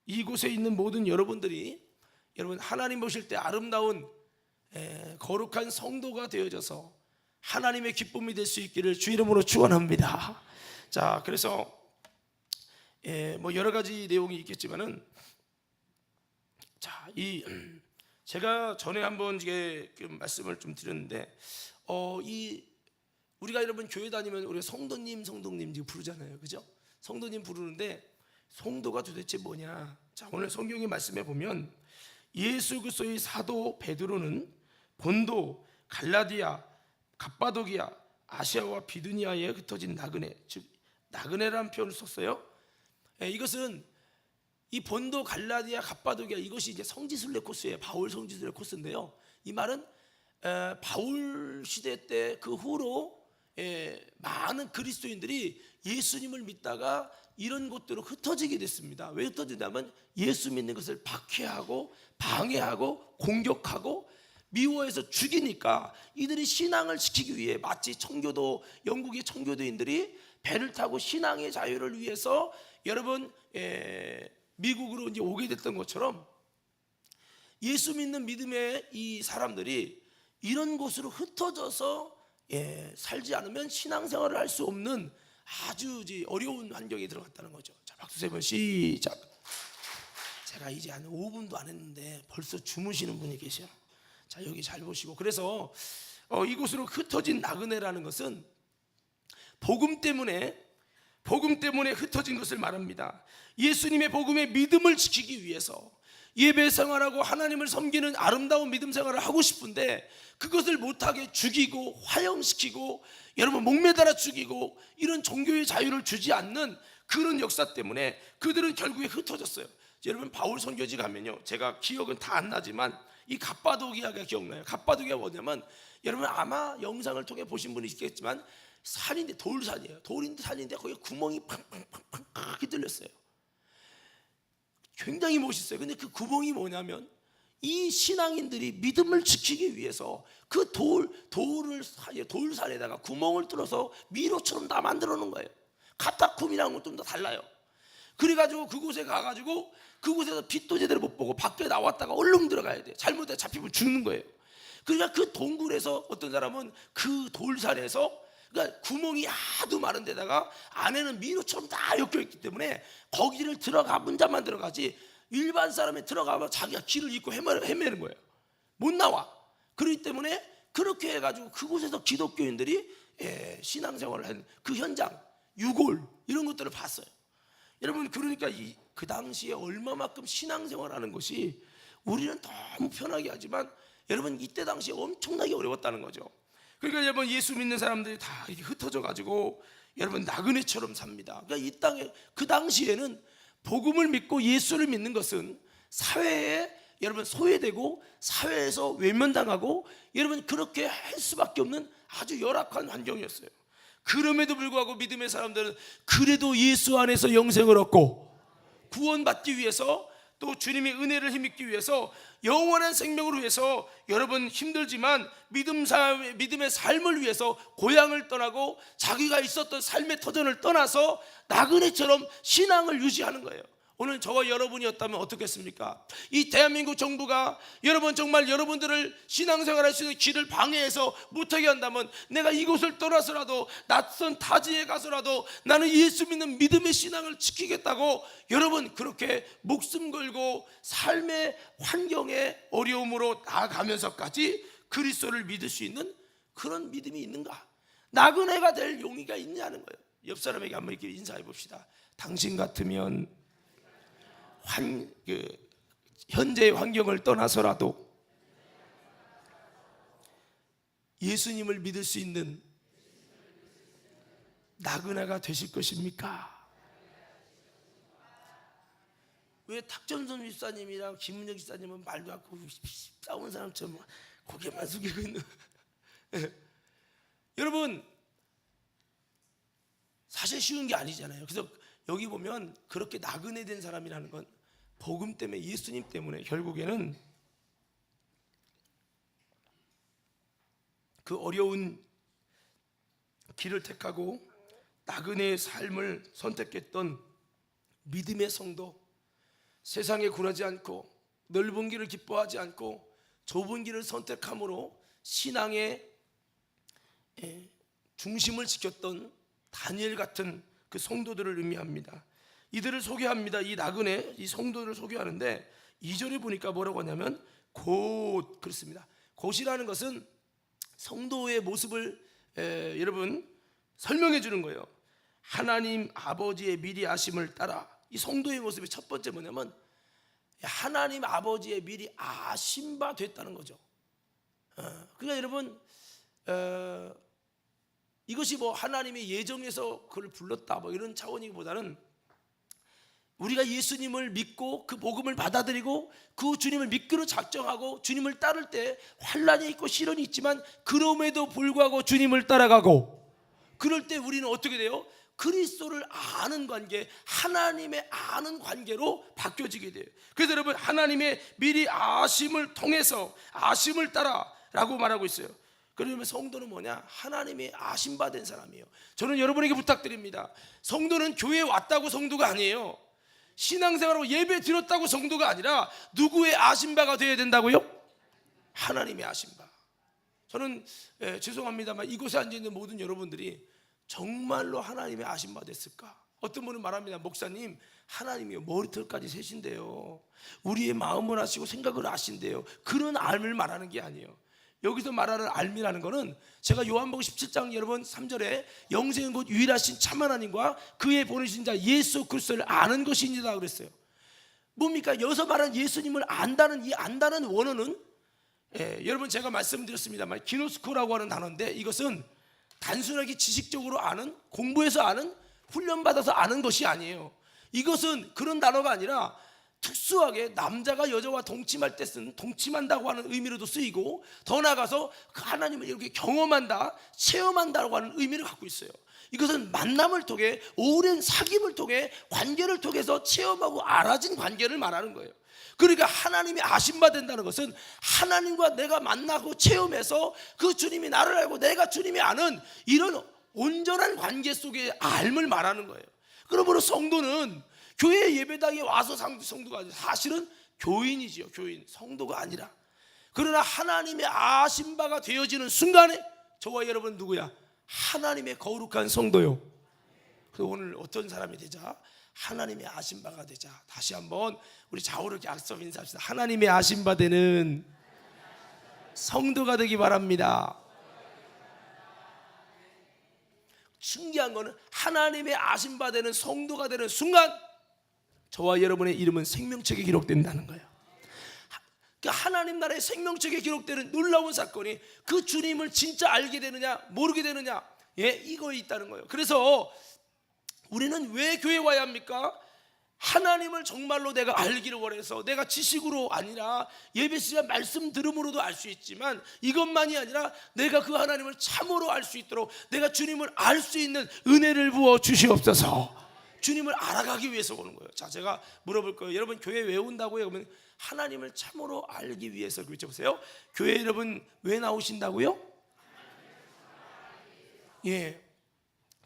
이곳에 있는 모든 여러분들이 여러분 하나님 보실 때 아름다운 거룩한 성도가 되어져서 하나님의 기쁨이 될 수 있기를 주 이름으로 축원합니다. 자, 그래서 뭐 여러 가지 내용이 있겠지만은, 자, 제가 전에 한번 이게 말씀을 좀 드렸는데, 우리가 여러분 교회 다니면 우리가 성도님 부르잖아요, 그죠? 성도님 부르는데 성도가 도대체 뭐냐? 자, 오늘 성경의 말씀에 보면 예수 그리스도의 사도 베드로는 본도, 갈라디아, 갑바도기아, 아시아와 비두니아에 흩어진 나그네, 즉 나그네라는 표현을 썼어요. 이것은 이 본도, 갈라디아, 갑바도기아, 이것이 이제 성지순례 코스예요. 바울 성지순례 코스인데요. 이 말은 바울 시대 때 그 후로 많은 그리스도인들이 예수님을 믿다가 이런 곳들로 흩어지게 됐습니다. 왜 흩어지냐면 예수 믿는 것을 박해하고 방해하고 공격하고 미워해서 죽이니까 이들이 신앙을 지키기 위해, 마치 청교도, 영국의 청교도인들이 배를 타고 신앙의 자유를 위해서 여러분 미국으로 이제 오게 됐던 것처럼, 예수 믿는 믿음의 이 사람들이 이런 곳으로 흩어져서 살지 않으면 신앙생활을 할 수 없는 아주 어려운 환경에 들어갔다는 거죠. 자, 박수 세 번 시작. 제가 이제 한 5분도 안 했는데 벌써 주무시는 분이 계셔요. 자, 여기 잘 보시고, 그래서 이곳으로 흩어진 나그네라는 것은 복음 때문에 흩어진 것을 말합니다. 예수님의 복음의 믿음을 지키기 위해서 예배 생활하고 하나님을 섬기는 아름다운 믿음 생활을 하고 싶은데 그것을 못하게 죽이고 화형시키고 여러분 목매달아 죽이고 이런 종교의 자유를 주지 않는 그런 역사 때문에 그들은 결국에 흩어졌어요. 여러분 바울 선교지 가면요, 제가 기억은 다 안 나지만 이 갑바도기아가 기억나요. 갑바도기아가 뭐냐면, 여러분 아마 영상을 통해 보신 분이 있겠지만 산인데, 돌산이에요. 산인데 거기에 구멍이 팡팡팡팡 크게 뚫렸어요. 굉장히 멋있어요. 근데 그 구멍이 뭐냐면 이 신앙인들이 믿음을 지키기 위해서 그 돌산에다가 구멍을 뚫어서 미로처럼 다 만들어 놓은 거예요. 카타콤이랑은 좀 더 달라요. 그래가지고 그곳에 가가지고 그곳에서 빛도 제대로 못 보고 밖에 나왔다가 얼른 들어가야 돼. 잘못해 잡히면 죽는 거예요. 그러니까 그 동굴에서 어떤 사람은 그 돌산에서, 그러니까 구멍이 하도 많은 데다가 안에는 미로처럼 다 엮여있기 때문에 거기를 들어가본 자만 들어가지 일반 사람이 들어가면 자기가 길을 잃고 헤매는 거예요. 못 나와. 그렇기 때문에 그렇게 해가지고 그곳에서 기독교인들이 신앙생활을 한 그 현장, 유골 이런 것들을 봤어요. 여러분, 그러니까 그 당시에 얼마만큼 신앙생활하는 것이 우리는 너무 편하게 하지만 여러분 이때 당시에 엄청나게 어려웠다는 거죠. 그러니까 여러분 예수 믿는 사람들이 다 이렇게 흩어져 가지고 여러분 나그네처럼 삽니다. 그러니까 이 땅에 그 당시에는 복음을 믿고 예수를 믿는 것은 사회에 여러분 소외되고 사회에서 외면당하고 여러분 그렇게 할 수밖에 없는 아주 열악한 환경이었어요. 그럼에도 불구하고 믿음의 사람들은 그래도 예수 안에서 영생을 얻고 구원받기 위해서, 또 주님의 은혜를 힘입기 위해서, 영원한 생명을 위해서 여러분 힘들지만 믿음의 삶을 위해서 고향을 떠나고 자기가 있었던 삶의 터전을 떠나서 나그네처럼 신앙을 유지하는 거예요. 오늘 저와 여러분이었다면 어떻겠습니까? 이 대한민국 정부가 여러분 정말 여러분들을 신앙생활할 수 있는 길을 방해해서 못하게 한다면 내가 이곳을 떠나서라도 낯선 타지에 가서라도 나는 예수 믿는 믿음의 신앙을 지키겠다고 여러분 그렇게 목숨 걸고 삶의 환경의 어려움으로 나아가면서까지 그리스도를 믿을 수 있는 그런 믿음이 있는가? 나그네가 될 용의가 있냐는 거예요. 옆 사람에게 한번 이렇게 인사해 봅시다. 당신 같으면 현재의 환경을 떠나서라도 예수님을 믿을 수 있는 나그네가 되실 것입니까? 왜 탁점선 집사님이랑 김문혁 집사님은 말도 않고 싸우는 사람처럼 고개만 숙이고 있는 여러분 사실 쉬운 게 아니잖아요. 그래서 여기 보면 그렇게 나그네 된 사람이라는 건 복음 때문에, 예수님 때문에 결국에는 그 어려운 길을 택하고 나그네의 삶을 선택했던 믿음의 성도, 세상에 굴하지 않고 넓은 길을 기뻐하지 않고 좁은 길을 선택함으로 신앙의 중심을 지켰던 다니엘 같은 그 성도들을 의미합니다. 이들을 소개합니다. 이 나그네 이 성도들을 소개하는데 2절에 보니까 뭐라고 하냐면 곧 그렇습니다. 곧이라는 것은 성도의 모습을 여러분 설명해 주는 거예요. 하나님 아버지의 미리 아심을 따라. 이 성도의 모습의 첫 번째 뭐냐면 하나님 아버지의 미리 아심 바 됐다는 거죠. 그러니까 여러분 이것이 뭐 하나님의 예정에서 그를 불렀다 뭐 이런 차원이기보다는 우리가 예수님을 믿고 그 복음을 받아들이고 그 주님을 믿기로 작정하고 주님을 따를 때 환난이 있고 시련이 있지만 그럼에도 불구하고 주님을 따라가고 그럴 때 우리는 어떻게 돼요? 그리스도를 아는 관계, 하나님의 아는 관계로 바뀌어지게 돼요. 그래서 여러분 하나님의 미리 아심을 통해서 아심을 따라 라고 말하고 있어요. 그러면 성도는 뭐냐? 하나님의 아심받은 사람이에요. 저는 여러분에게 부탁드립니다. 성도는 교회에 왔다고 성도가 아니에요. 신앙생활하고 예배 드렸다고 성도가 아니라 누구의 아심바가 되어야 된다고요? 하나님의 아심바. 저는 죄송합니다만 이곳에 앉아있는 모든 여러분들이 정말로 하나님의 아심바 됐을까? 어떤 분은 말합니다. 목사님 하나님이요 머리털까지 세신대요. 우리의 마음을 아시고 생각을 아신대요. 그런 알을 말하는 게 아니에요. 여기서 말하는 알미라는 것은 제가 요한복음 17장 여러분 3절에 영생은 곧 유일하신 참 하나님과 그의 보내신 자 예수 그리스도를 아는 것이니라 그랬어요. 뭡니까? 여기서 말하는 예수님을 안다는 이 안다는 원어는 여러분 제가 말씀드렸습니다만 기노스코라고 하는 단어인데 이것은 단순하게 지식적으로 아는 공부해서 아는 훈련받아서 아는 것이 아니에요. 이것은 그런 단어가 아니라 특수하게 남자가 여자와 동침할 때 쓰는 동침한다고 하는 의미로도 쓰이고 더 나아가서 그 하나님을 이렇게 경험한다 체험한다고 하는 의미를 갖고 있어요. 이것은 만남을 통해 오랜 사귐을 통해 관계를 통해서 체험하고 알아진 관계를 말하는 거예요. 그러니까 하나님이 아심받는다는 것은 하나님과 내가 만나고 체험해서 그 주님이 나를 알고 내가 주님이 아는 이런 온전한 관계 속의 알을 말하는 거예요. 그러므로 성도는 교회 예배당에 와서 성도가 아니라 사실은 교인이지요. 교인, 성도가 아니라. 그러나 하나님의 아심바가 되어지는 순간에 저와 여러분 누구야? 하나님의 거룩한 성도요. 그래서 오늘 어떤 사람이 되자? 하나님의 아심바가 되자. 다시 한번 우리 좌우를 악성 인사합시다. 하나님의 아심바 되는 성도가 되기 바랍니다. 신기한 거는 하나님의 아심바 되는 성도가 되는 순간 저와 여러분의 이름은 생명책에 기록된다는 거예요. 그러니까 하나님 나라의 생명책에 기록되는 놀라운 사건이 그 주님을 진짜 알게 되느냐 모르게 되느냐 이거에 있다는 거예요. 그래서 우리는 왜 교회에 와야 합니까? 하나님을 정말로 내가 알기를 원해서 내가 지식으로 아니라 예배 시간 말씀 들음으로도 알 수 있지만 이것만이 아니라 내가 그 하나님을 참으로 알 수 있도록 내가 주님을 알 수 있는 은혜를 부어 주시옵소서. 주님을 알아가기 위해서 오는 거예요. 자, 제가 물어볼 거예요. 여러분 교회 왜 온다고요? 그러면 하나님을 참으로 알기 위해서. 외쳐보세요. 교회 여러분 왜 나오신다고요? 예,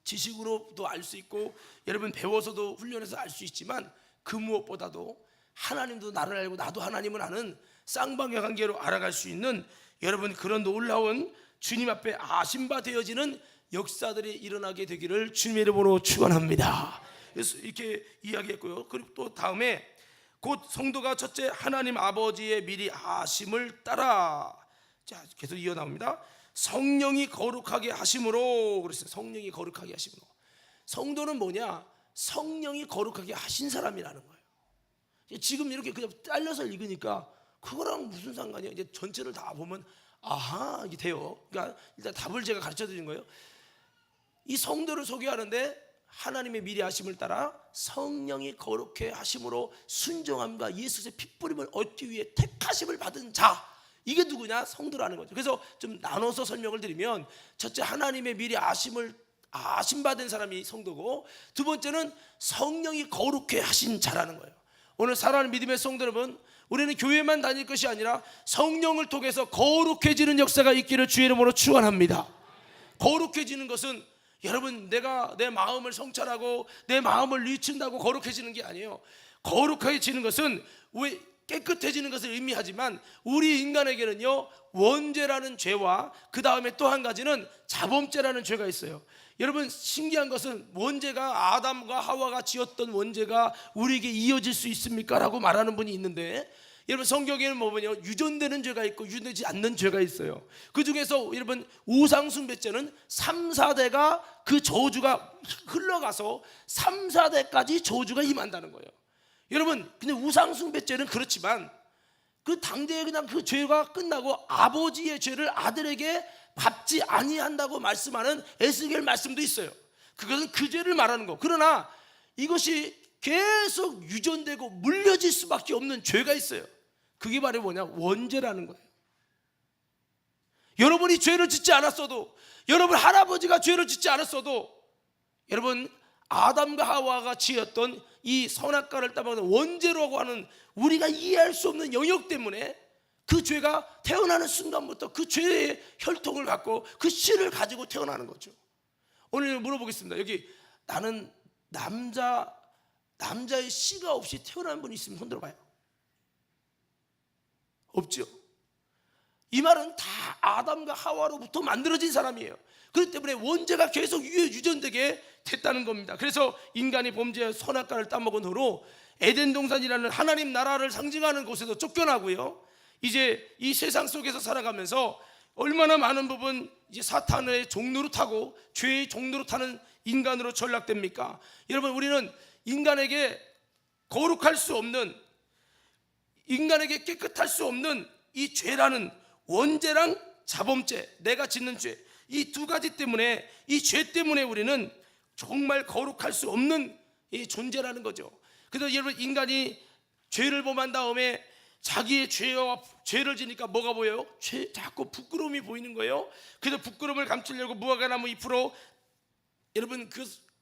지식으로도 알 수 있고 여러분 배워서도 훈련해서 알 수 있지만 그 무엇보다도 하나님도 나를 알고 나도 하나님을 아는 쌍방의 관계로 알아갈 수 있는 여러분 그런 놀라운 주님 앞에 아심바 되어지는 역사들이 일어나게 되기를 주님의 이름으로 축원합니다. 그래서 이렇게 이야기했고요. 그리고 또 다음에 곧 성도가 첫째 하나님 아버지의 미리 아심을 따라. 자, 계속 이어나옵니다. 성령이 거룩하게 하심으로. 그랬어요. 성령이 거룩하게 하심으로. 성도는 뭐냐? 성령이 거룩하게 하신 사람이라는 거예요. 지금 이렇게 그냥 잘려서 읽으니까 그거랑 무슨 상관이야? 이제 전체를 다 보면 아하 이게 돼요. 그러니까 일단 답을 제가 가르쳐 드린 거예요. 이 성도를 소개하는데 하나님의 미리 하심을 따라 성령이 거룩해 하심으로 순종함과 예수의 핏부림을 얻기 위해 택하심을 받은 자, 이게 누구냐? 성도라는 거죠. 그래서 좀 나눠서 설명을 드리면 첫째 하나님의 미리 아심받은 사람이 성도고 두 번째는 성령이 거룩해 하신 자라는 거예요. 오늘 사랑하는 믿음의 성도 여러분, 우리는 교회만 다닐 것이 아니라 성령을 통해서 거룩해지는 역사가 있기를 주의 이름으로 축원합니다. 거룩해지는 것은 여러분 내가 내 마음을 성찰하고 내 마음을 리춘다고 거룩해지는 게 아니에요. 거룩해지는 것은 왜 깨끗해지는 것을 의미하지만 우리 인간에게는요, 원죄라는 죄와 그 다음에 또 한 가지는 자범죄라는 죄가 있어요. 여러분, 신기한 것은 원죄가 아담과 하와가 지었던 원죄가 우리에게 이어질 수 있습니까? 라고 말하는 분이 있는데, 여러분 성경에는 뭐 보면 유전되는 죄가 있고 유전되지 않는 죄가 있어요. 그 중에서 여러분 우상숭배죄는 3, 4대가 그 저주가 흘러가서 3, 4대까지 저주가 임한다는 거예요. 여러분, 근데 우상숭배죄는 그렇지만 그 당대에 그냥 그 죄가 끝나고 아버지의 죄를 아들에게 갚지 아니한다고 말씀하는 에스겔 말씀도 있어요. 그것은 그 죄를 말하는 거. 그러나 이것이 계속 유전되고 물려질 수밖에 없는 죄가 있어요. 그게 바로 뭐냐? 원죄라는 거예요. 여러분이 죄를 짓지 않았어도, 여러분 할아버지가 죄를 짓지 않았어도, 여러분 아담과 하와가 지었던 이 선악과를 따먹는 원죄라고 하는 우리가 이해할 수 없는 영역 때문에 그 죄가 태어나는 순간부터 그 죄의 혈통을 갖고 그 씨를 가지고 태어나는 거죠. 오늘 물어보겠습니다. 여기 나는 남자의 씨가 없이 태어난 분이 있으면 손 들어봐요. 없죠. 이 말은 다 아담과 하와로부터 만들어진 사람이에요. 그렇기 때문에 원죄가 계속 유전되게 됐다는 겁니다. 그래서 인간이 범죄해 선악과를 따먹은 후로 에덴 동산이라는 하나님 나라를 상징하는 곳에서 쫓겨나고요, 이제 이 세상 속에서 살아가면서 얼마나 많은 부분 이제 사탄의 종노릇하고 죄의 종노릇하는 인간으로 전락됩니까? 여러분, 우리는 인간에게 거룩할 수 없는, 인간에게 깨끗할 수 없는 이 죄라는 원죄랑 자범죄, 내가 짓는 죄, 이 두 가지 때문에, 이 죄 때문에 우리는 정말 거룩할 수 없는 이 존재라는 거죠. 그래서 여러분, 인간이 죄를 범한 다음에 자기의 죄를 지니까 뭐가 보여요? 자꾸 부끄러움이 보이는 거예요. 그래서 부끄러움을 감추려고 무화과나무 잎으로 여러분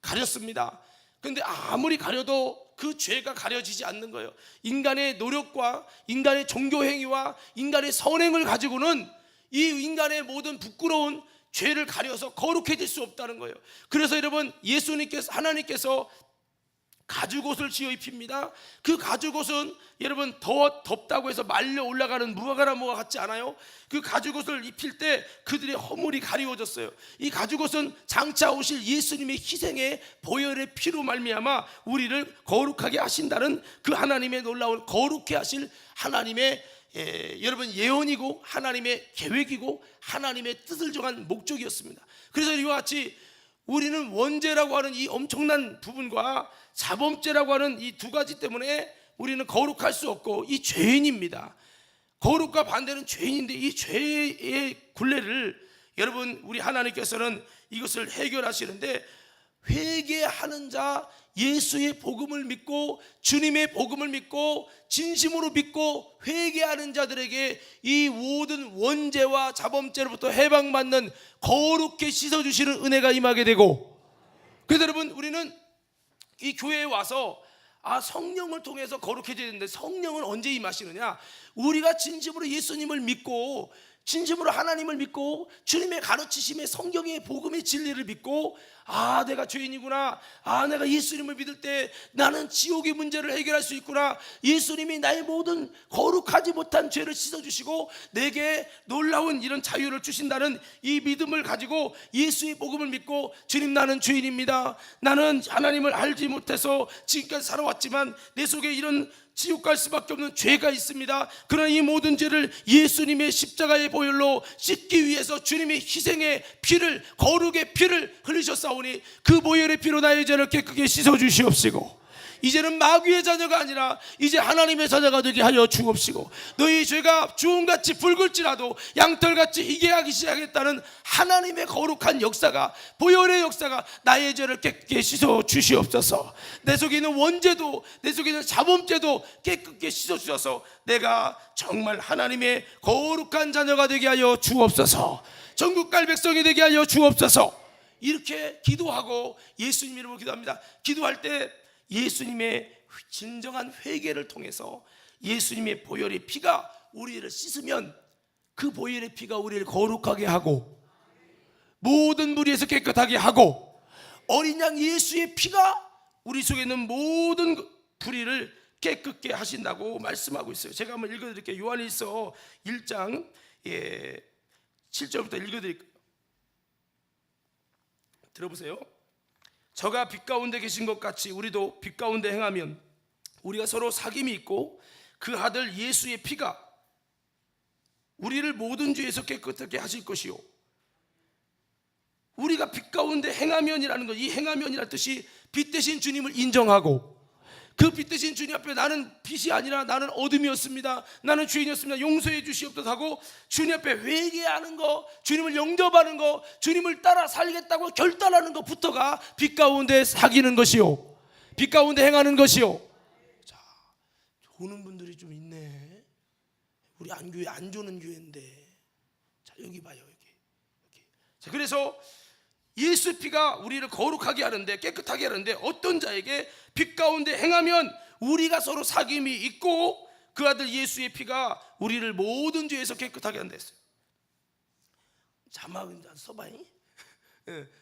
가렸습니다. 그런데 아무리 가려도 그 죄가 가려지지 않는 거예요. 인간의 노력과 인간의 종교 행위와 인간의 선행을 가지고는 이 인간의 모든 부끄러운 죄를 가려서 거룩해질 수 없다는 거예요. 그래서 여러분, 하나님께서 가죽옷을 지어 입힙니다. 그 가죽옷은 여러분 덥다고 해서 말려 올라가는 무화과나무와 같지 않아요? 그 가죽옷을 입힐 때 그들의 허물이 가리워졌어요. 이 가죽옷은 장차 오실 예수님의 희생의 보혈의 피로 말미암아 우리를 거룩하게 하신다는 그 하나님의 놀라운 거룩해 하실 하나님의 여러분 예언이고 하나님의 계획이고 하나님의 뜻을 정한 목적이었습니다. 그래서 이와 같이 우리는 원죄라고 하는 이 엄청난 부분과 자범죄라고 하는 이 두 가지 때문에 우리는 거룩할 수 없고 이 죄인입니다. 거룩과 반대는 죄인인데 이 죄의 굴레를 여러분 우리 하나님께서는 이것을 해결하시는데, 회개하는 자, 예수의 복음을 믿고 주님의 복음을 믿고 진심으로 믿고 회개하는 자들에게 이 모든 원죄와 자범죄로부터 해방받는 거룩게 씻어주시는 은혜가 임하게 되고, 그래서 여러분 우리는 이 교회에 와서 성령을 통해서 거룩해져야 되는데, 성령은 언제 임하시느냐? 우리가 진심으로 예수님을 믿고 진심으로 하나님을 믿고 주님의 가르치심의 성경의 복음의 진리를 믿고 내가 죄인이구나, 내가 예수님을 믿을 때 나는 지옥의 문제를 해결할 수 있구나, 예수님이 나의 모든 거룩하지 못한 죄를 씻어주시고 내게 놀라운 이런 자유를 주신다는 이 믿음을 가지고 예수의 복음을 믿고, 주님 나는 죄인입니다, 나는 하나님을 알지 못해서 지금까지 살아왔지만 내 속에 이런 지옥 갈 수밖에 없는 죄가 있습니다. 그러나 이 모든 죄를 예수님의 십자가의 보혈로 씻기 위해서 주님의 희생의 피를, 거룩의 피를 흘리셨사오니 그 보혈의 피로 나의 죄를 깨끗게 씻어주시옵시고, 이제는 마귀의 자녀가 아니라 이제 하나님의 자녀가 되게 하여 주옵시고, 너희 죄가 주홍같이 붉을지라도 양털같이 희게하기 시작했다는 하나님의 거룩한 역사가, 보혈의 역사가 나의 죄를 깨끗게 씻어 주시옵소서. 내 속에 있는 원죄도 내 속에 있는 자범죄도 깨끗게 씻어 주셔서 내가 정말 하나님의 거룩한 자녀가 되게 하여 주옵소서. 전국 갈 백성이 되게 하여 주옵소서. 이렇게 기도하고 예수님 이름으로 기도합니다. 기도할 때 예수님의 진정한 회개를 통해서 예수님의 보혈의 피가 우리를 씻으면 그 보혈의 피가 우리를 거룩하게 하고 모든 무리에서 깨끗하게 하고, 어린 양 예수의 피가 우리 속에 있는 모든 불의를 깨끗게 하신다고 말씀하고 있어요. 제가 한번 읽어드릴게요. 요한일서 1장 7절부터 읽어드릴게요. 들어보세요. 저가 빛 가운데 계신 것 같이 우리도 빛 가운데 행하면 우리가 서로 사귐이 있고 그 아들 예수의 피가 우리를 모든 죄에서 깨끗하게 하실 것이요. 우리가 빛 가운데 행하면이라는 것, 이 행하면이라는 뜻이 빛 대신 주님을 인정하고 그 빛 대신 주님 앞에 나는 빛이 아니라 나는 어둠이었습니다, 나는 죄인이었습니다, 용서해 주시옵소서 하고 주님 앞에 회개하는 거, 주님을 영접하는 거, 주님을 따라 살겠다고 결단하는 것부터가 빛 가운데 사귀는 것이요, 빛 가운데 행하는 것이요. 자, 조는 분들이 좀 있네. 우리 안교회 안 조는 교회인데. 자, 여기 봐요, 여기. 자, 그래서 예수 피가 우리를 거룩하게 하는데, 깨끗하게 하는데, 어떤 자에게 빛 가운데 행하면 우리가 서로 사귐이 있고 그 아들 예수의 피가 우리를 모든 죄에서 깨끗하게 한다 했어요. 자막은 써봐잉.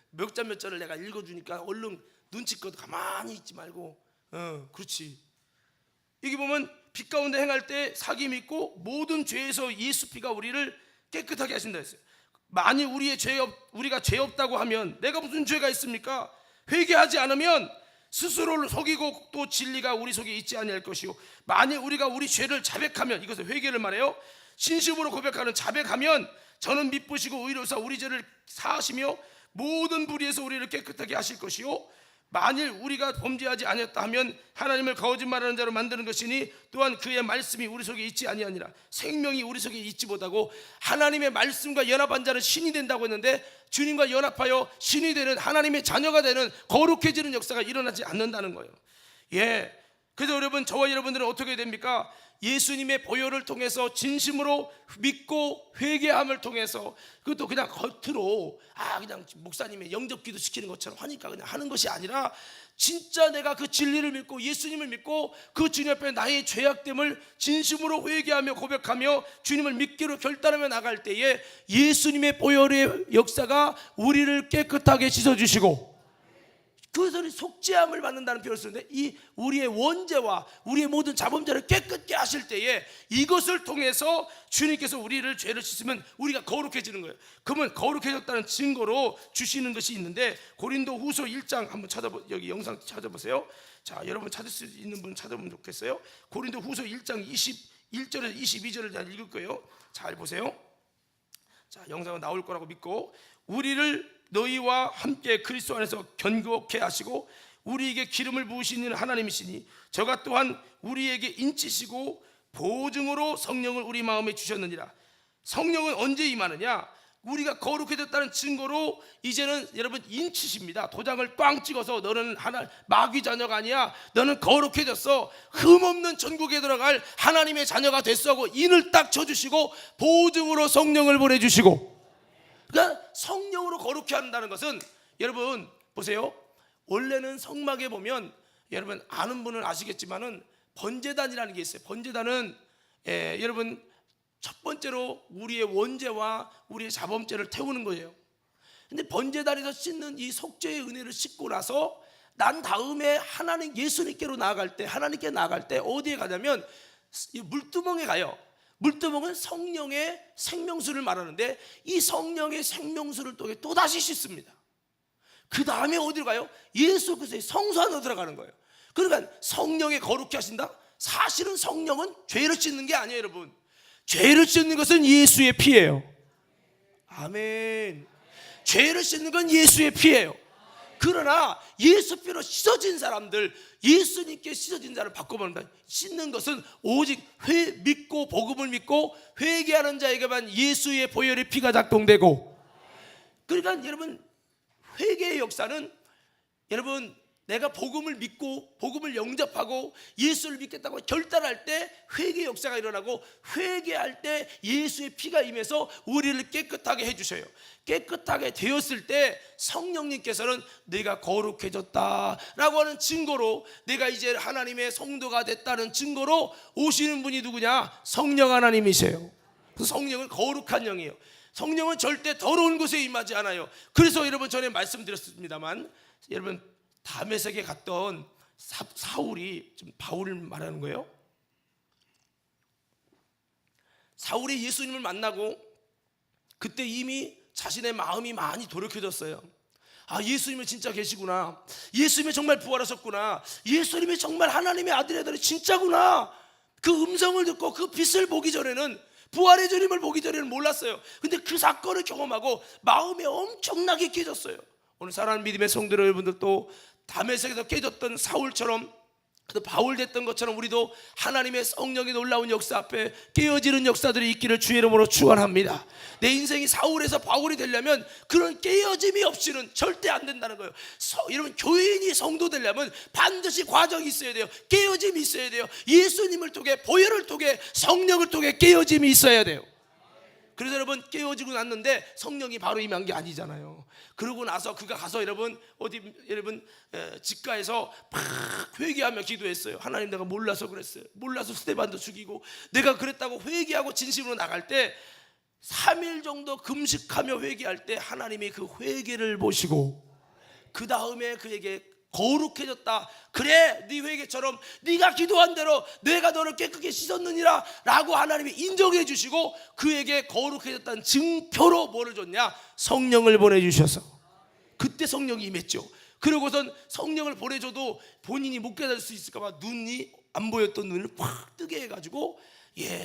몇 절을 내가 읽어주니까 얼른 눈치껏 가만히 있지 말고. 그렇지. 여기 보면 빛 가운데 행할 때 사귐이 있고 모든 죄에서 예수 피가 우리를 깨끗하게 하신다 했어요. 만일 우리가 죄 없다고 하면, 내가 무슨 죄가 있습니까? 회개하지 않으면 스스로를 속이고 또 진리가 우리 속에 있지 아니할 것이요, 만일 우리가 우리 죄를 자백하면, 이것을 회개를 말해요, 신심으로 고백하는 자백하면 저는 미쁘시고 의로사 우리 죄를 사하시며 모든 불의에서 우리를 깨끗하게 하실 것이요, 만일 우리가 범죄하지 아니었다 하면 하나님을 거짓말하는 자로 만드는 것이니 또한 그의 말씀이 우리 속에 있지 아니하니라. 생명이 우리 속에 있지 못하고 하나님의 말씀과 연합한 자는 신이 된다고 했는데, 주님과 연합하여 신이 되는, 하나님의 자녀가 되는, 거룩해지는 역사가 일어나지 않는다는 거예요. 그래서 여러분, 저와 여러분들은 어떻게 됩니까? 예수님의 보혈을 통해서 진심으로 믿고 회개함을 통해서, 그것도 그냥 겉으로 그냥 목사님의 영접기도 시키는 것처럼 하니까 그냥 하는 것이 아니라, 진짜 내가 그 진리를 믿고 예수님을 믿고 그 주님 앞에 나의 죄악됨을 진심으로 회개하며 고백하며 주님을 믿기로 결단하며 나갈 때에 예수님의 보혈의 역사가 우리를 깨끗하게 씻어주시고, 그것을 속죄함을 받는다는 표현을 쓰는데, 이 우리의 원죄와 우리의 모든 자범죄를 깨끗게 하실 때에 이것을 통해서 주님께서 우리를 죄를 씻으면 우리가 거룩해지는 거예요. 그러면 거룩해졌다는 증거로 주시는 것이 있는데, 고린도 후서 1장 한번 여기 영상 찾아보세요. 자, 여러분 찾을 수 있는 분 찾아보면 좋겠어요. 고린도 후서 1장 21절에서 22절을 잘 읽을 거예요. 잘 보세요. 자, 영상은 나올 거라고 믿고, 우리를 너희와 함께 그리스도 안에서 견고케 하시고 우리에게 기름을 부으시는 하나님이시니 저가 또한 우리에게 인치시고 보증으로 성령을 우리 마음에 주셨느니라. 성령은 언제 임하느냐? 우리가 거룩해졌다는 증거로 이제는 여러분 인치십니다. 도장을 꽝 찍어서 너는 마귀 자녀가 아니야, 너는 거룩해졌어, 흠없는 천국에 들어갈 하나님의 자녀가 됐어 하고 인을 딱 쳐주시고 보증으로 성령을 보내주시고, 그러니까 성령으로 거룩해 한다는 것은, 여러분 보세요. 원래는 성막에 보면, 여러분 아는 분은 아시겠지만은 번제단이라는 게 있어요. 번제단은 여러분 첫 번째로 우리의 원죄와 우리의 자범죄를 태우는 거예요. 근데 번제단에서 씻는 이 속죄의 은혜를 씻고 나서 난 다음에 하나님 예수님께로 나아갈 때, 하나님께 나아갈 때 어디에 가냐면 물두멍에 가요. 물두멍은 성령의 생명수를 말하는데, 이 성령의 생명수를 통해 또다시 씻습니다. 그 다음에 어디로 가요? 예수 그리스도의 성소 안으로 들어가는 거예요. 그러니까 성령의 거룩히 하신다? 사실은 성령은 죄를 씻는 게 아니에요, 여러분. 죄를 씻는 것은 예수의 피예요. 아멘. 죄를 씻는 건 예수의 피예요. 그러나 예수 피로 씻어진 사람들, 예수님께 씻어진 자를 바꿔본다. 씻는 것은 오직 믿고 복음을 믿고 회개하는 자에게만 예수의 보혈의 피가 작동되고, 그러니까 여러분 회개의 역사는, 여러분 내가 복음을 믿고 복음을 영접하고 예수를 믿겠다고 결단할 때 회개 역사가 일어나고, 회개할 때 예수의 피가 임해서 우리를 깨끗하게 해주셔요. 깨끗하게 되었을 때 성령님께서는 내가 거룩해졌다라고 하는 증거로, 내가 이제 하나님의 성도가 됐다는 증거로 오시는 분이 누구냐? 성령 하나님이세요. 성령은 거룩한 영이에요. 성령은 절대 더러운 곳에 임하지 않아요. 그래서 여러분 전에 말씀드렸습니다만, 여러분 다메섹에 갔던 사울이, 지금 바울을 말하는 거예요. 사울이 예수님을 만나고 그때 이미 자신의 마음이 많이 돌이켜졌어요. 아, 예수님이 진짜 계시구나. 예수님이 정말 부활하셨구나. 예수님이 정말 하나님의 아들의 아들이 진짜구나. 그 음성을 듣고 그 빛을 보기 전에는, 부활의 주님을 보기 전에는 몰랐어요. 근데 그 사건을 경험하고 마음이 엄청나게 깨졌어요. 오늘 사랑하는 믿음의 성도 여러분들도 다메섹에서 깨졌던 사울처럼, 그 바울 됐던 것처럼 우리도 하나님의 성령의 놀라운 역사 앞에 깨어지는 역사들이 있기를 주의 이름으로 축원합니다. 내 인생이 사울에서 바울이 되려면 그런 깨어짐이 없이는 절대 안 된다는 거예요. 여러분, 교인이 성도 되려면 반드시 과정이 있어야 돼요. 깨어짐이 있어야 돼요. 예수님을 통해, 보혈을 통해, 성령을 통해 깨어짐이 있어야 돼요. 그래서 여러분, 깨어지고 났는데 성령이 바로 임한 게 아니잖아요. 그러고 나서 그가 가서 여러분 집가에서 막 회개하며 기도했어요. 하나님, 내가 몰라서 그랬어요. 몰라서 스데반도 죽이고, 내가 그랬다고 회개하고 진심으로 나갈 때 3일 정도 금식하며 회개할 때 하나님이 그 회개를 보시고 그 다음에 그에게 거룩해졌다. 그래, 네 회개처럼 네가 기도한 대로 내가 너를 깨끗게 씻었느니라 라고 하나님이 인정해 주시고 그에게 거룩해졌다는 증표로 뭐를 줬냐? 성령을 보내주셔서 그때 성령이 임했죠. 그러고선 성령을 보내줘도 본인이 못 깨달을 수 있을까 봐 눈이 안 보였던 눈을 확 뜨게 해가지고,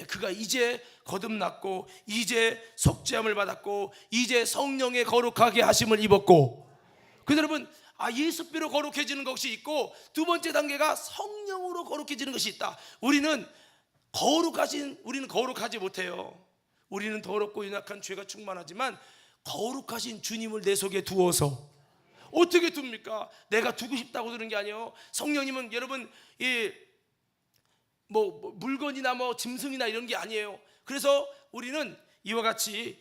그가 이제 거듭났고 이제 속죄함을 받았고 이제 성령의 거룩하게 하심을 입었고. 그래서 여러분, 예수피로 거룩해지는 것이 있고, 두 번째 단계가 성령으로 거룩해지는 것이 있다. 우리는 거룩하지 못해요. 우리는 더럽고 연약한 죄가 충만하지만 거룩하신 주님을 내 속에 두어서, 어떻게 둡니까? 내가 두고 싶다고 두는 게 아니에요. 성령님은 여러분 물건이나 짐승이나 이런 게 아니에요. 그래서 우리는 이와 같이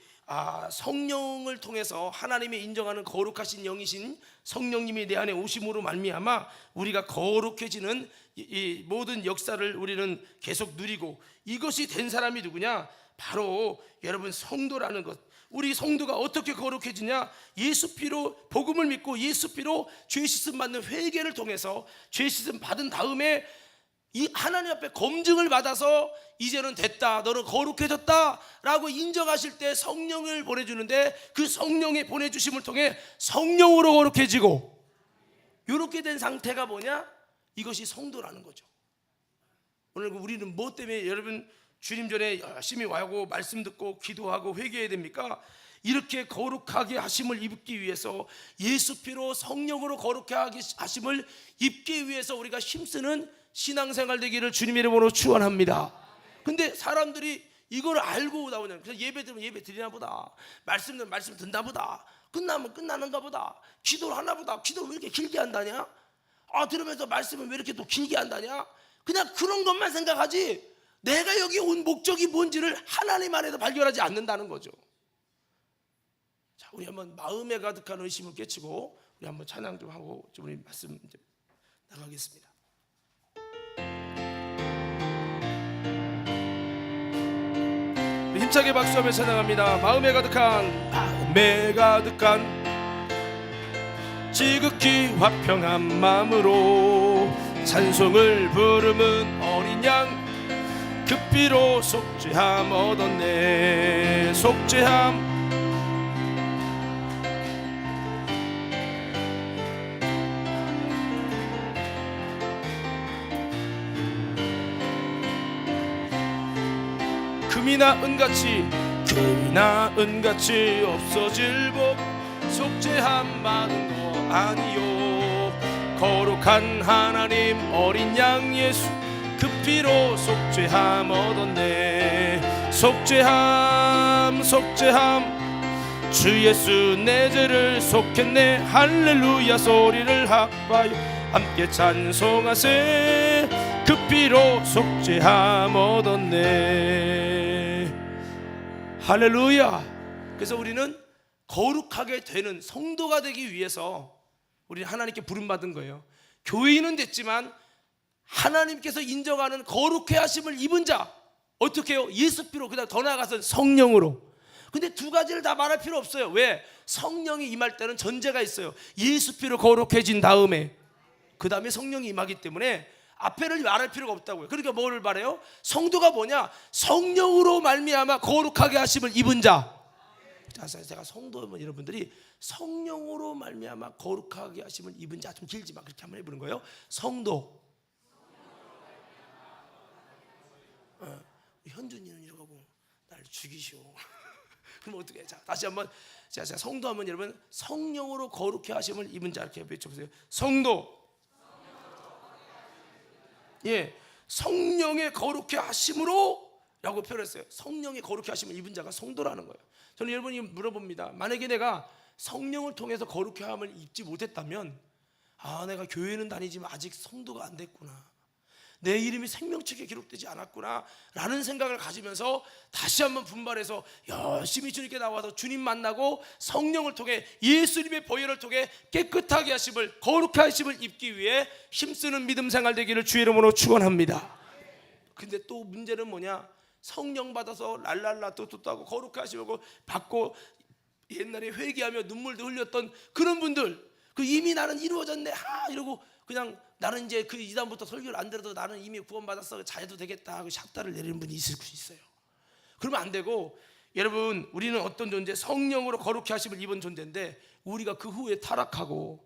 성령을 통해서 하나님이 인정하는 거룩하신 영이신 성령님이 내 안에 오심으로 말미암아 우리가 거룩해지는 이 모든 역사를 우리는 계속 누리고, 이것이 된 사람이 누구냐? 바로 여러분 성도라는 것. 우리 성도가 어떻게 거룩해지냐? 예수 피로, 복음을 믿고 예수 피로 죄 씻음 받는 회개를 통해서 죄 씻음 받은 다음에 이 하나님 앞에 검증을 받아서 이제는 됐다, 너는 거룩해졌다 라고 인정하실 때 성령을 보내주는데, 그 성령의 보내주심을 통해 성령으로 거룩해지고, 이렇게 된 상태가 뭐냐? 이것이 성도라는 거죠. 오늘 우리는 뭐 때문에 여러분 주님 전에 열심히 와고 말씀 듣고 기도하고 회개해야 됩니까? 이렇게 거룩하게 하심을 입기 위해서, 예수 피로 성령으로 거룩하게 하심을 입기 위해서 우리가 힘쓰는 신앙생활 되기를 주님의 이름으로 축원합니다. 근데 사람들이 이걸 알고 나오냐? 그래서 예배 들으면 예배 드리나 보다, 말씀 들으면 말씀 듣나 보다, 끝나면 끝나는가 보다, 기도를 하나 보다, 기도를 왜 이렇게 길게 한다냐? 들으면서 말씀을 왜 이렇게 또 길게 한다냐? 그냥 그런 것만 생각하지 내가 여기 온 목적이 뭔지를 하나님 안에서 발견하지 않는다는 거죠. 자, 우리 한번 마음에 가득한 의심을 깨치고 우리 한번 찬양 좀 하고 좀 우리 말씀 이제 나가겠습니다. 힘차게 박수하며 찬양합니다. 마음에 가득한 지극히 화평한 마음으로 찬송을 부르는 어린 양, 그 피로 속죄함 얻었네. 속죄함 금이나 은같이 없어질 법, 속죄함 받은 거 아니요. 거룩한 하나님 어린 양 예수, 그 피로 속죄함 얻었네. 속죄함 주 예수 내 죄를 속했네. 할렐루야 소리를 합하여 함께 찬송하세. 그 피로 속죄함 얻었네. 할렐루야. 그래서 우리는 거룩하게 되는 성도가 되기 위해서 우리는 하나님께 부름받은 거예요. 교인은 됐지만 하나님께서 인정하는 거룩해 하심을 입은 자, 어떻게 해요? 예수 피로, 그다음 더 나아가서 성령으로. 근데 두 가지를 다 말할 필요 없어요. 왜? 성령이 임할 때는 전제가 있어요. 예수 피로 거룩해진 다음에, 그 다음에 성령이 임하기 때문에 앞에를 말할 필요가 없다고요. 그러니까 뭐를 말해요? 성도가 뭐냐? 성령으로 말미암아 거룩하게 하심을 입은 자. 자, 제가 성도 여러분들이 성령으로 말미암아 거룩하게 하심을 입은 자, 좀 길지만 그렇게 한번 해보는 거예요. 성도. 현준이는 이러고 날 죽이시오. 그럼 어떻게 해? 자, 다시 한번. 자, 성도 하면 여러분 성령으로 거룩해 하심을 입은 자 이렇게 외쳐보세요. 성도. 예, 성령의 거룩해 하심으로 라고 표현했어요. 성령의 거룩해 하심을 입은 자가 성도라는 거예요. 저는 여러분이 물어봅니다. 만약에 내가 성령을 통해서 거룩해 함을 입지 못했다면, 내가 교회는 다니지만 아직 성도가 안 됐구나, 내 이름이 생명책에 기록되지 않았구나 라는 생각을 가지면서 다시 한번 분발해서 열심히 주님께 나와서 주님 만나고 성령을 통해 예수님의 보혈을 통해 깨끗하게 하심을, 거룩해 하심을 입기 위해 힘쓰는 믿음 생활 되기를 주의 이름으로 축원합니다. 근데 또 문제는 뭐냐? 성령 받아서 랄랄라 또또 하고 거룩해 하심을 받고 옛날에 회개하며 눈물도 흘렸던 그런 분들, 그 이미 나는 이루어졌네 이러고 그냥 나는 이제 그 이다음부터 설교를 안 들어도 나는 이미 구원받았어, 자해도 되겠다 하고 샷다를 내리는 분이 있을 수 있어요. 그러면 안 되고, 여러분 우리는 어떤 존재? 성령으로 거룩해 하심을 입은 존재인데, 우리가 그 후에 타락하고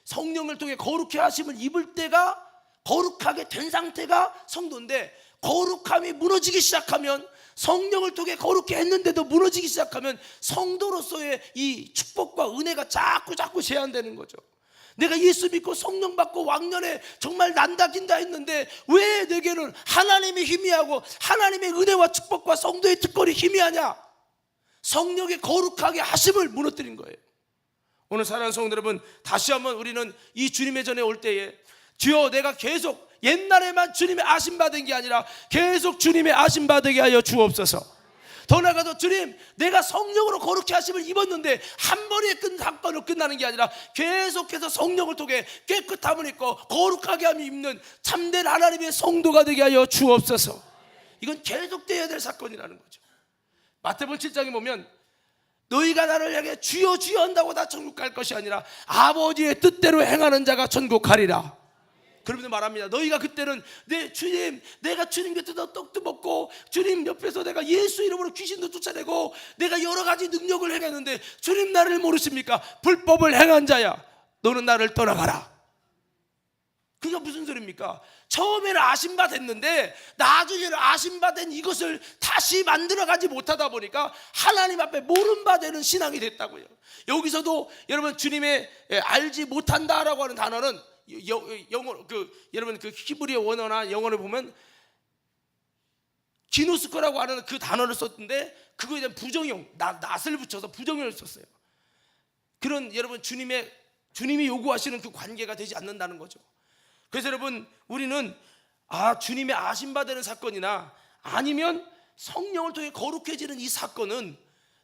성령을 통해 거룩해 하심을 입을 때가, 거룩하게 된 상태가 성도인데, 거룩함이 무너지기 시작하면, 성령을 통해 거룩해 했는데도 무너지기 시작하면 성도로서의 이 축복과 은혜가 자꾸 제한되는 거죠. 내가 예수 믿고 성령 받고 왕년에 정말 난다긴다 했는데 왜 내게는 하나님의 희미하고 하나님의 은혜와 축복과 성도의 특권이 희미하냐? 성령의 거룩하게 하심을 무너뜨린 거예요. 오늘 사랑하는 성도 여러분, 다시 한번 우리는 이 주님의 전에 올 때에, 주여 내가 계속 옛날에만 주님의 아심 받은 게 아니라 계속 주님의 아심 받게 하여 주옵소서. 더 나아가서 주님, 내가 성령으로 거룩해 하심을 입었는데 한 번에 사건으로 끝나는 게 아니라 계속해서 성령을 통해 깨끗함을 입고 거룩하게 함을 입는 참된 하나님의 성도가 되게 하여 주옵소서. 이건 계속되어야 될 사건이라는 거죠. 마태복음 7장에 보면 너희가 나를 향해 주여 주여 한다고 다 천국 갈 것이 아니라 아버지의 뜻대로 행하는 자가 천국 가리라. 그러면서 말합니다. 너희가 그때는 내가 주님 곁에서 떡도 먹고 주님 옆에서 내가 예수 이름으로 귀신도 쫓아내고 내가 여러 가지 능력을 행했는데 주님 나를 모르십니까? 불법을 행한 자야, 너는 나를 떠나가라. 그게 무슨 소리입니까? 처음에는 아심받았는데 나중에는 아심받은 이것을 다시 만들어가지 못하다 보니까 하나님 앞에 모른바되는 신앙이 됐다고요. 여기서도 여러분 주님의 알지 못한다라고 하는 단어는 영어 여러분 그 히브리어 원어나 영어를 보면 기노스코라고 하는 그 단어를 썼는데 그거에 대한 부정형, 낫을 붙여서 부정형을 썼어요. 그런 여러분 주님이 요구하시는 그 관계가 되지 않는다는 거죠. 그래서 여러분 우리는 주님의 아심받는 사건이나 아니면 성령을 통해 거룩해지는 이 사건은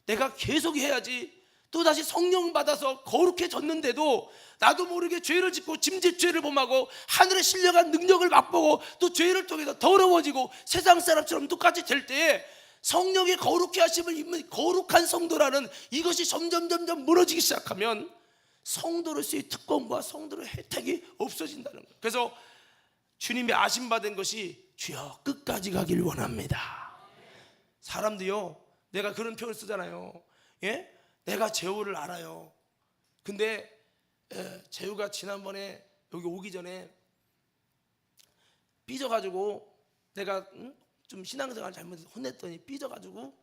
내가 계속 해야지. 또다시 성령 받아서 거룩해졌는데도 나도 모르게 죄를 짓고 짐짓죄를 범하고 하늘에 신령한 능력을 맛보고 또 죄를 통해서 더러워지고 세상 사람처럼 똑같이 될 때에 성령의 거룩해 하심을 입는 거룩한 성도라는 이것이 점점 무너지기 시작하면 성도로서의 특권과 성도의 혜택이 없어진다는 거예요. 그래서 주님의 아심받은 것이 주여 끝까지 가길 원합니다. 사람도요, 내가 그런 표현을 쓰잖아요. 예? 내가 재우를 알아요. 근데 재우가 지난번에 여기 오기 전에 삐져가지고 내가 좀 신앙생활 잘못해서 혼냈더니 삐져가지고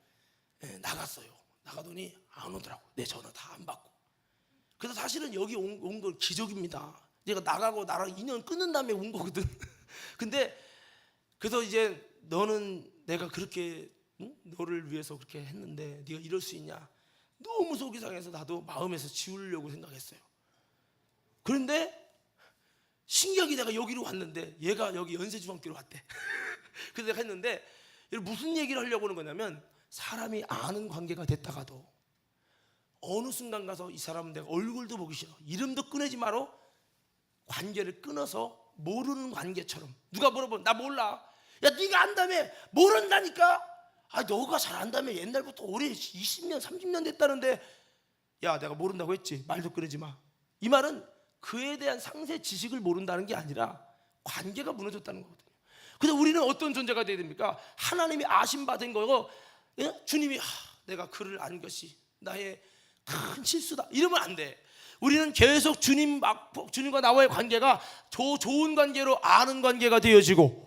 나갔어요. 나가더니 안 오더라고. 내 전화 다 안 받고. 그래서 사실은 여기 온 건 기적입니다. 내가 나가고 나랑 인연 끊은 다음에 온 거거든. 근데 그래서 이제 너는 내가 그렇게 너를 위해서 그렇게 했는데 네가 이럴 수 있냐? 너무 속이 상해서 나도 마음에서 지우려고 생각했어요. 그런데 신기하게 내가 여기로 왔는데 얘가 여기 연세중학교로 왔대. 그래서 내가 했는데 무슨 얘기를 하려고 하는 거냐면, 사람이 아는 관계가 됐다가도 어느 순간 가서 이 사람은 내가 얼굴도 보기 싫어, 이름도 꺼내지 마라, 관계를 끊어서 모르는 관계처럼. 누가 물어보면 나 몰라. 야 네가 안다며. 모른다니까. 너가 잘 안다며. 옛날부터 오래 20년 30년 됐다는데. 야 내가 모른다고 했지. 말도 꺼내지 마. 이 말은 그에 대한 상세 지식을 모른다는 게 아니라 관계가 무너졌다는 거거든요. 그래서 우리는 어떤 존재가 돼야 됩니까? 하나님이 아심받은 거고, 주님이 내가 그를 안 것이 나의 큰 실수다 이러면 안 돼. 우리는 계속 주님과 나와의 관계가 좋은 관계로 아는 관계가 되어지고,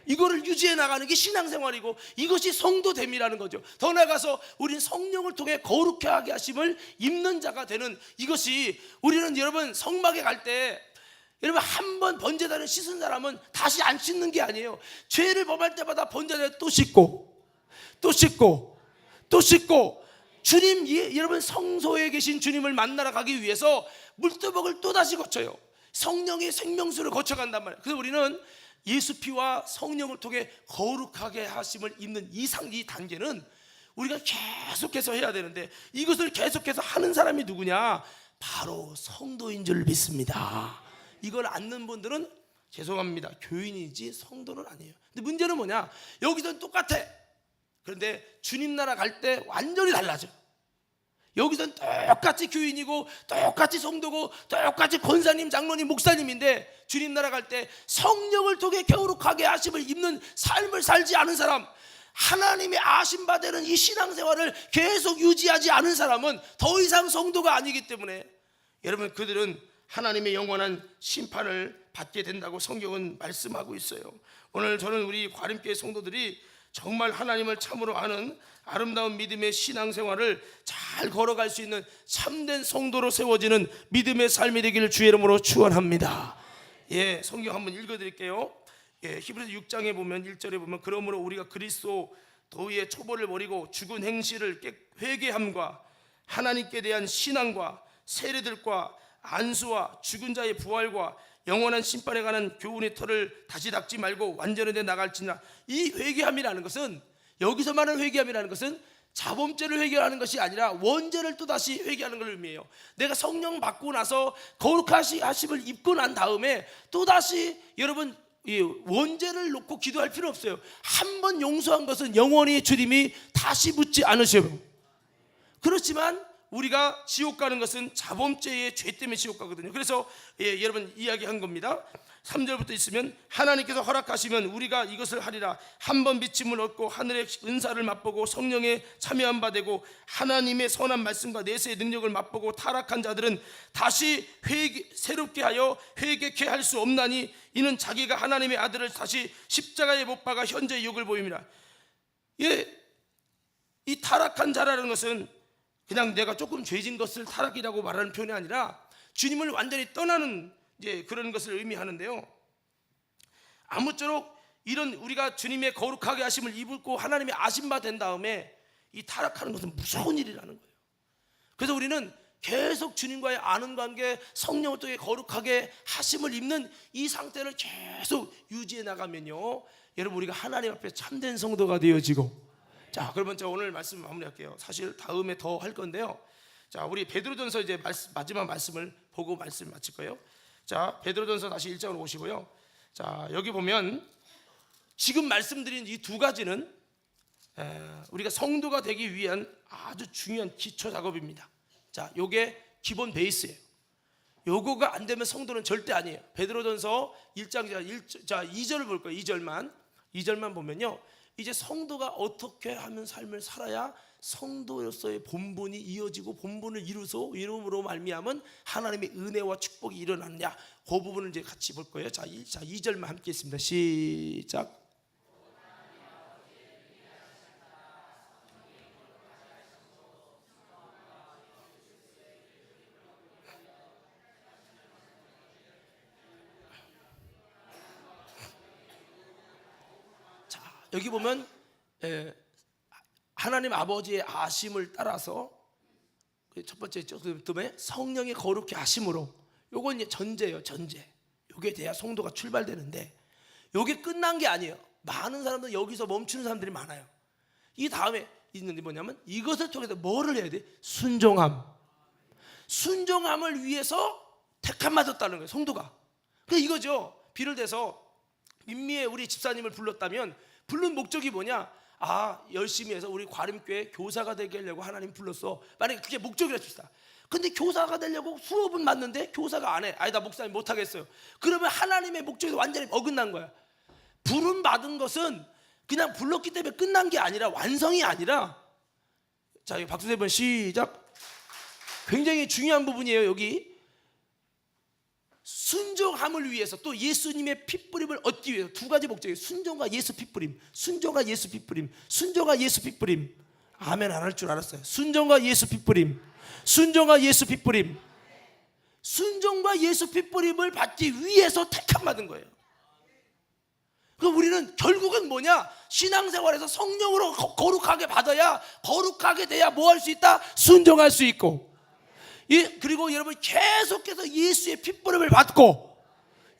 이거를 유지해 나가는 게 신앙생활이고, 이것이 성도됨이라는 거죠. 더 나아가서 우리는 성령을 통해 거룩하게 하게 하심을 입는 자가 되는, 이것이 우리는 여러분 성막에 갈 때 여러분 한 번 번제단을 씻은 사람은 다시 안 씻는 게 아니에요. 죄를 범할 때마다 번제단에 또 씻고 또 씻고 또 씻고, 여러분 성소에 계신 주님을 만나러 가기 위해서 물두벅을 또다시 거쳐요. 성령의 생명수를 거쳐간단 말이에요. 그래서 우리는 예수 피와 성령을 통해 거룩하게 하심을 입는 이 단계는 우리가 계속해서 해야 되는데, 이것을 계속해서 하는 사람이 누구냐? 바로 성도인 줄 믿습니다. 이걸 않는 분들은 죄송합니다, 교인이지 성도는 아니에요. 근데 문제는 뭐냐? 여기서는 똑같아. 그런데 주님 나라 갈 때 완전히 달라져. 여기서는 똑같이 교인이고 똑같이 성도고 똑같이 권사님, 장로님, 목사님인데, 주님 나라 갈 때 성령을 통해 거룩하게 하심을 입는 삶을 살지 않은 사람, 하나님이 아심받는 이 신앙생활을 계속 유지하지 않은 사람은 더 이상 성도가 아니기 때문에, 여러분 그들은 하나님의 영원한 심판을 받게 된다고 성경은 말씀하고 있어요. 오늘 저는 우리 과림교회 성도들이 정말 하나님을 참으로 아는 아름다운 믿음의 신앙생활을 잘 걸어갈 수 있는 참된 성도로 세워지는 믿음의 삶이 되기를 주의 이름으로 축원합니다. 예, 성경 한번 읽어드릴게요. 예, 히브리서 6장에 보면 1절에 보면, 그러므로 우리가 그리스도 도의 초벌을 버리고 죽은 행실을 회개함과 하나님께 대한 신앙과 세례들과 안수와 죽은 자의 부활과 영원한 심판에 관한 교훈의 털을 다시 닦지 말고 완전히 나갈지니라. 이 회개함이라는 것은, 여기서 말하는 회개함이라는 것은 자범죄를 회개하는 것이 아니라 원죄를 또다시 회개하는 걸 의미해요. 내가 성령 받고 나서 거룩하심을 입고 난 다음에 또다시 여러분 원죄를 놓고 기도할 필요 없어요. 한 번 용서한 것은 영원히 주님이 다시 묻지 않으셔요. 그렇지만 우리가 지옥 가는 것은 자범죄의 죄 때문에 지옥 가거든요. 그래서 여러분 이야기한 겁니다. 3절부터 있으면, 하나님께서 허락하시면 우리가 이것을 하리라. 한 번 믿음을 얻고 하늘의 은사를 맛보고 성령에 참여한 바 되고 하나님의 선한 말씀과 내세의 능력을 맛보고 타락한 자들은 다시 새롭게 하여 회개케 할 수 없나니, 이는 자기가 하나님의 아들을 다시 십자가에 못 박아 현재 욕을 보입니다. 이 타락한 자라는 것은 그냥 내가 조금 죄진 것을 타락이라고 말하는 표현이 아니라 주님을 완전히 떠나는 그런 것을 의미하는데요. 아무쪼록 이런 우리가 주님의 거룩하게 하심을 입고 하나님의 아심바 된 다음에 이 타락하는 것은 무서운 일이라는 거예요. 그래서 우리는 계속 주님과의 아는 관계, 성령을 통해 거룩하게 하심을 입는 이 상태를 계속 유지해 나가면요, 여러분 우리가 하나님 앞에 참된 성도가 되어지고, 자, 그러면 저 오늘 말씀 마무리할게요. 사실 다음에 더 할 건데요. 자, 우리 베드로전서 이제 마지막 말씀을 보고 말씀 마칠 거예요. 자, 베드로전서 다시 1장으로 오시고요. 자, 여기 보면 지금 말씀드린 이 두 가지는 우리가 성도가 되기 위한 아주 중요한 기초 작업입니다. 자, 요게 기본 베이스예요. 요거가 안 되면 성도는 절대 아니에요. 베드로전서 1장 2절을 볼 거예요. 2절만 보면요, 이제 성도가 어떻게 하면 삶을 살아야 성도로서의 본분이 이어지고 본분을 이루므로 말미암은 하나님의 은혜와 축복이 일어나느냐, 그 부분을 이제 같이 볼 거예요. 자, 2절만 함께 했습니다. 시작. 여기 보면 하나님 아버지의 아심을 따라서 첫 번째 그다음에 성령의 거룩히 하심으로, 요건 이제 전제예요. 전제. 요게 돼야 성도가 출발되는데, 요게 끝난 게 아니에요. 많은 사람들 여기서 멈추는 사람들이 많아요. 이 다음에 있는 게 뭐냐면, 이것을 통해서 뭐를 해야 돼? 순종함을 위해서 택함 맞았다는 거예요, 성도가. 그래서 이거죠. 비를 대서 민미의 우리 집사님을 불렀다면 부른 목적이 뭐냐? 열심히 해서 우리 과림교회 교사가 되게 하려고 하나님 불렀어. 만약에 그게 목적이라 칩시다. 근데 교사가 되려고 수업은 맞는데 교사가 안 해. 아니다, 목사님 못하겠어요. 그러면 하나님의 목적이 완전히 어긋난 거야. 부름 받은 것은 그냥 불렀기 때문에 끝난 게 아니라, 완성이 아니라, 자, 박수 세 번 시작. 굉장히 중요한 부분이에요. 여기 순종함을 위해서, 또 예수님의 핏부림을 얻기 위해서 두 가지 목적이에요. 순종과 예수 핏부림, 순종과 예수 핏부림, 순종과 예수 핏부림. 아멘 안 할 줄 알았어요. 순종과 예수 핏부림, 순종과 예수 핏부림. 순종과 예수 핏부림을 받기 위해서 택함 받은 거예요. 그럼 우리는 결국은 뭐냐? 신앙생활에서 성령으로 거룩하게 받아야, 거룩하게 돼야 뭐 할 수 있다? 순종할 수 있고, 그리고 여러분 계속해서 예수의 핏부림을 받고,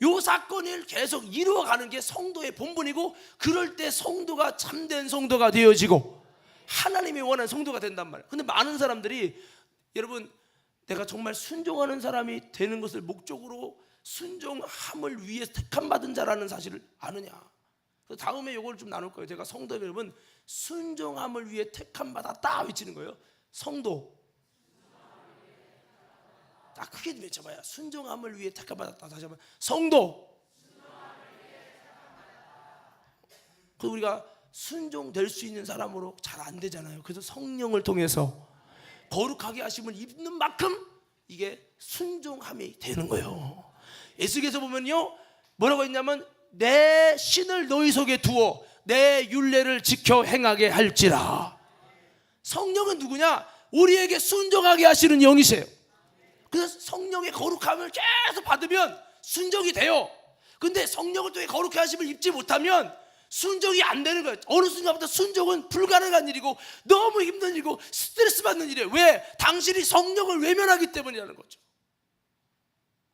이 사건을 계속 이루어가는 게 성도의 본분이고, 그럴 때 성도가 참된 성도가 되어지고 하나님이 원하는 성도가 된단 말이에요. 근데 많은 사람들이, 여러분 내가 정말 순종하는 사람이 되는 것을 목적으로 순종함을 위해 택함 받은 자라는 사실을 아느냐? 다음에 이걸 좀 나눌 거예요. 제가 성도 여러분, 순종함을 위해 택함 받았다 외치는 거예요. 성도, 딱 크게 외쳐봐요. 순종함을 위해 택함 받았다. 다시 한번, 성도. 그 우리가 순종될 수 있는 사람으로 잘 안 되잖아요. 그래서 성령을 통해서 거룩하게 하심을 입는 만큼 이게 순종함이 되는 거예요. 에스겔서 보면요, 뭐라고 했냐면, 내 신을 너희 속에 두어 내 율례를 지켜 행하게 할지라. 성령은 누구냐? 우리에게 순종하게 하시는 영이세요. 그래서 성령의 거룩함을 계속 받으면 순종이 돼요. 근데 성령을 통해 거룩해 하심을 입지 못하면 순종이 안 되는 거예요. 어느 순간부터 순종은 불가능한 일이고 너무 힘든 일이고 스트레스 받는 일이에요. 왜? 당신이 성령을 외면하기 때문이라는 거죠.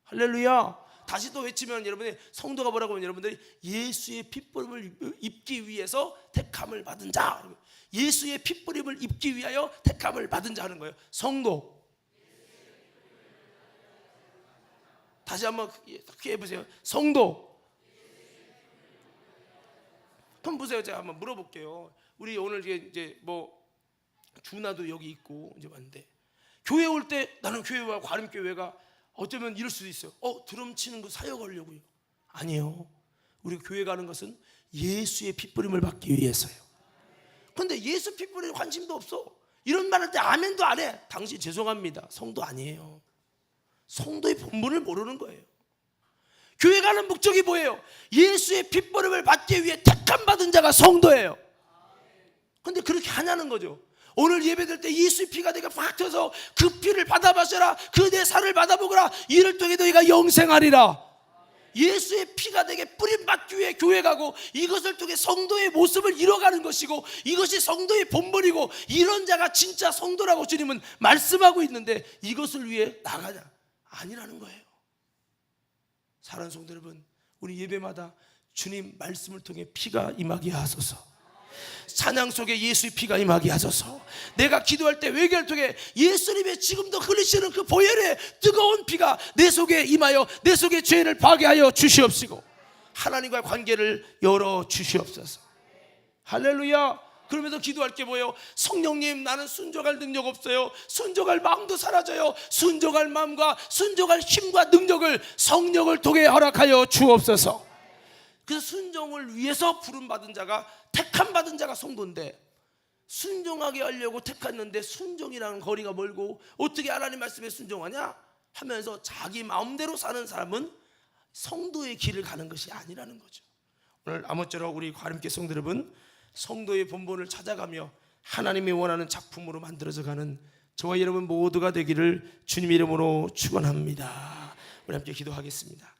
할렐루야. 다시 또 외치면, 여러분이 성도가 뭐라고 하면, 여러분들이 예수의 핏부림을 입기 위해서 택함을 받은 자, 예수의 핏부림을 입기 위하여 택함을 받은 자 하는 거예요. 성도. 다시 한번 크게 해보세요. 성도. 그럼 보세요. 제가 한번 물어볼게요. 우리 오늘 이제 뭐 주나도 여기 있고 이제 왔는데, 교회 올 때 나는 교회와 과림교회가 어쩌면 이럴 수도 있어요. 드럼 치는 거 사역하려고요. 아니에요. 우리 교회 가는 것은 예수의 핏부림을 받기 위해서요. 그런데 예수 핏부림에 관심도 없어. 이런 말 할 때 아멘도 안 해. 당신 죄송합니다, 성도 아니에요. 성도의 본분을 모르는 거예요. 교회 가는 목적이 뭐예요? 예수의 핏부림을 받기 위해 택함 받은 자가 성도예요. 그런데 그렇게 하냐는 거죠. 오늘 예배될 때 예수의 피가 내가 확 튀어서 그 피를 받아 마셔라, 그 내 살을 받아보거라, 이를 통해 너희가 영생하리라. 예수의 피가 내게 뿌림받기 위해 교회 가고, 이것을 통해 성도의 모습을 이뤄가는 것이고, 이것이 성도의 본분이고, 이런 자가 진짜 성도라고 주님은 말씀하고 있는데, 이것을 위해 나가냐? 아니라는 거예요. 사랑하는 성도 여러분, 우리 예배마다 주님 말씀을 통해 피가 임하게 하소서. 찬양 속에 예수의 피가 임하게 하소서. 내가 기도할 때 외교를 통해 예수님의 지금도 흘리시는 그 보혈의 뜨거운 피가 내 속에 임하여 내 속에 죄를 파괴하여 주시옵시고, 하나님과의 관계를 열어 주시옵소서. 할렐루야. 그러면서 기도할 게 뭐예요? 성령님, 나는 순종할 능력 없어요. 순종할 마음도 사라져요. 순종할 마음과 순종할 힘과 능력을 성령을 통해 허락하여 주옵소서. 그래서 순종을 위해서 부름받은 자가, 택함 받은 자가 성도인데, 순종하게 하려고 택했는데 순종이라는 거리가 멀고 어떻게 하나님 말씀에 순종하냐 하면서 자기 마음대로 사는 사람은 성도의 길을 가는 것이 아니라는 거죠. 오늘 아무쪼록 우리 과림교회 성도 여러분, 성도의 본본을 찾아가며 하나님이 원하는 작품으로 만들어져 가는 저와 여러분 모두가 되기를 주님 이름으로 축원합니다. 우리 함께 기도하겠습니다.